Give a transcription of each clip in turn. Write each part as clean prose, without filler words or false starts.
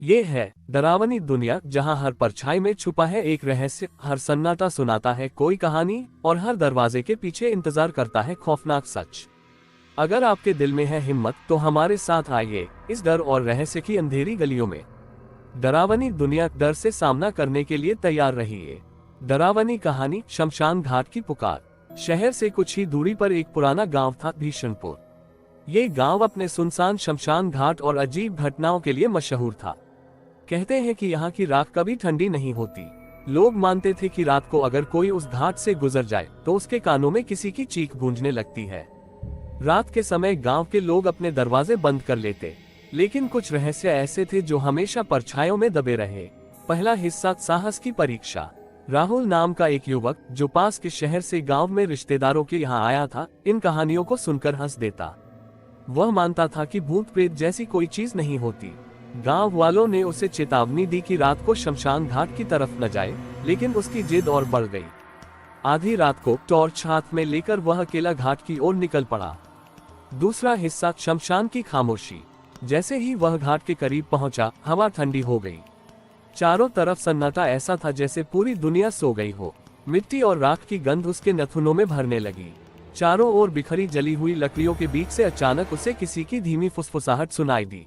ये है डरावनी दुनिया, जहाँ हर परछाई में छुपा है एक रहस्य, हर सन्नाटा सुनाता है कोई कहानी और हर दरवाजे के पीछे इंतजार करता है खौफनाक सच। अगर आपके दिल में है हिम्मत तो हमारे साथ आइए इस डर और रहस्य की अंधेरी गलियों में। डरावनी दुनिया, डर से सामना करने के लिए तैयार रहिए। डरावनी कहानी, शमशान घाट की पुकार। शहर से कुछ ही दूरी पर एक पुराना गांव था, भीषणपुर। ये गांव अपने सुनसान शमशान घाट और अजीब घटनाओं के लिए मशहूर था। कहते हैं कि यहाँ की रात कभी ठंडी नहीं होती। लोग मानते थे कि रात को अगर कोई उस घाट से गुजर जाए तो उसके कानों में किसी की चीख गूंजने लगती है। रात के समय गांव के लोग अपने दरवाजे बंद कर लेते, लेकिन कुछ रहस्य ऐसे थे जो हमेशा परछाइयों में दबे रहे। पहला हिस्सा, साहस की परीक्षा। राहुल नाम का एक युवक जो पास के शहर से गांव में रिश्तेदारों के यहाँ आया था, इन कहानियों को सुनकर हंस देता। वह मानता था कि भूत प्रेत जैसी कोई चीज नहीं होती। गांव वालों ने उसे चेतावनी दी कि रात को शमशान घाट की तरफ न जाए, लेकिन उसकी जिद और बढ़ गई। आधी रात को टॉर्च हाथ में लेकर वह अकेला घाट की ओर निकल पड़ा। दूसरा हिस्सा, शमशान की खामोशी। जैसे ही वह घाट के करीब पहुंचा, हवा ठंडी हो गई। चारों तरफ सन्नाटा ऐसा था जैसे पूरी दुनिया सो गई हो। मिट्टी और राख की गंध उसके नथुनों में भरने लगी। चारों ओर बिखरी जली हुई लकड़ियों के बीच से अचानक उसे किसी की धीमी फुसफुसाहट सुनाई दी।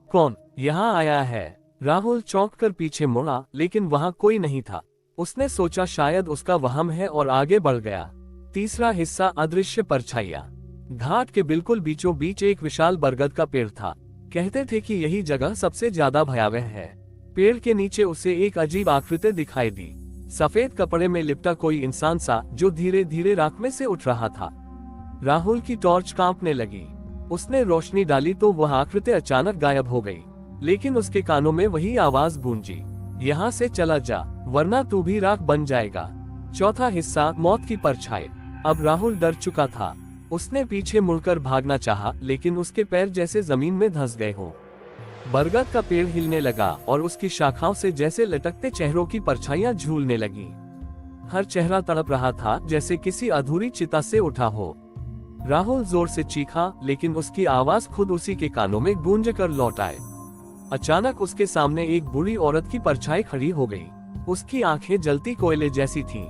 कौन यहाँ आया है? राहुल चौंक कर पीछे मुड़ा, लेकिन वहाँ कोई नहीं था। उसने सोचा शायद उसका वहम है और आगे बढ़ गया। तीसरा हिस्सा, अदृश्य परछाइयाँ। घाट के बिल्कुल बीचों बीच एक विशाल बरगद का पेड़ था। कहते थे कि यही जगह सबसे ज्यादा भयावह है। पेड़ के नीचे उसे एक अजीब आकृति दिखाई दी। सफेद कपड़े में लिपटा कोई इंसान सा, जो धीरे धीरे राख में से उठ रहा था। राहुल की टॉर्च कांपने लगी। उसने रोशनी डाली तो वह आकृति अचानक गायब हो गई, लेकिन उसके कानों में वही आवाज गूंजी, यहाँ से चला जा, वरना तू भी राख बन जाएगा। चौथा हिस्सा, मौत की परछाई। अब राहुल डर चुका था। उसने पीछे मुड़कर भागना चाहा, लेकिन उसके पैर जैसे जमीन में धंस गए हों। बरगद का पेड़ हिलने लगा और उसकी शाखाओं से जैसे लटकते चेहरों की परछाइयां झूलने लगी। हर चेहरा तड़प रहा था जैसे किसी अधूरी चिता से उठा हो। राहुल जोर से चीखा, लेकिन उसकी आवाज खुद उसी के कानों में गूंज कर लौट आए। अचानक उसके सामने एक बूढ़ी औरत की परछाई खड़ी हो गई। उसकी आंखें जलती कोयले जैसी थीं।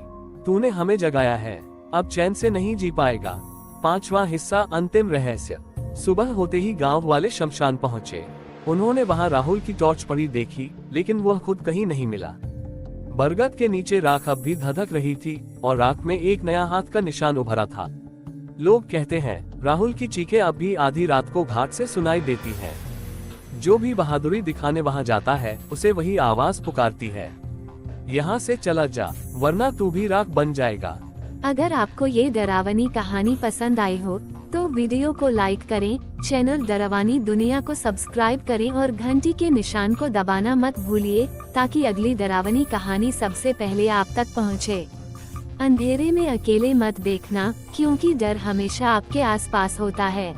तूने हमें जगाया है, अब चैन से नहीं जी पाएगा। पांचवा हिस्सा, अंतिम रहस्य। सुबह होते ही गांव वाले शमशान पहुंचे। उन्होंने वहां राहुल की टॉर्च पड़ी देखी, लेकिन वह खुद कहीं नहीं मिला। बरगद के नीचे राख अब भी धधक रही थी और राख में एक नया हाथ का निशान उभरा था। लोग कहते हैं राहुल की चीखें अब भी आधी रात को घाट से सुनाई देती हैं। जो भी बहादुरी दिखाने वहां जाता है, उसे वही आवाज पुकारती है, यहाँ से चला जा, वरना तू भी राख बन जाएगा। अगर आपको ये डरावनी कहानी पसंद आई हो तो वीडियो को लाइक करें, चैनल डरावनी दुनिया को सब्सक्राइब करें और घंटी के निशान को दबाना मत भूलिए, ताकि अगली डरावनी कहानी सबसे पहले आप तक पहुंचे। अंधेरे में अकेले मत देखना, क्योंकि डर हमेशा आपके आसपास होता है।